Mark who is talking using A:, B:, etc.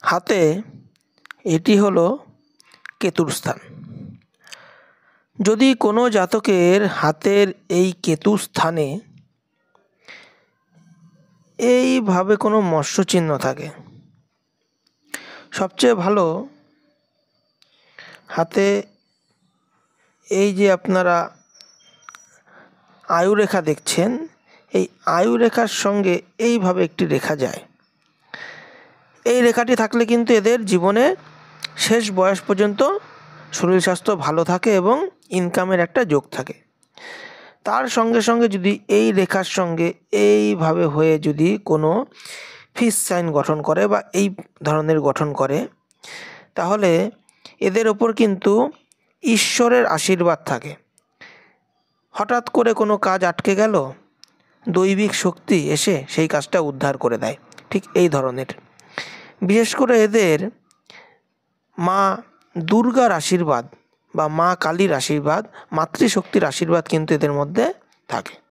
A: হাতে এটি হলো কেতুর স্থান। যদি কোনো জাতকের হাতের এই কেতু স্থানে এইভাবে কোনো মৎস্য চিহ্ন থাকে, সবচেয়ে ভালো হাতে এই যে আপনারা আয়ুরেখা দেখছেন, এই আয়ুরেখার সঙ্গে এইভাবে একটি রেখা যায়। এই রেখাটি থাকলে কিন্তু এদের জীবনে শেষ বয়স পর্যন্ত শরীর স্বাস্থ্য ভালো থাকে এবং ইনকামের একটা যোগ থাকে। তার সঙ্গে সঙ্গে যদি এই রেখার সঙ্গে এইভাবে হয়ে যদি কোনো ফিশ সাইন গঠন করে বা এই ধরনের গঠন করে, তাহলে এদের ওপর কিন্তু ঈশ্বরের আশীর্বাদ থাকে। হঠাৎ করে কোনো কাজ আটকে গেল, দৈবিক শক্তি এসে সেই কাজটা উদ্ধার করে দেয়, ঠিক এই ধরনের। বিশেষ করে এদের মা দুর্গার আশীর্বাদ বা মা কালীর আশীর্বাদ, মাতৃশক্তির আশীর্বাদ কিন্তু এদের মধ্যে থাকে।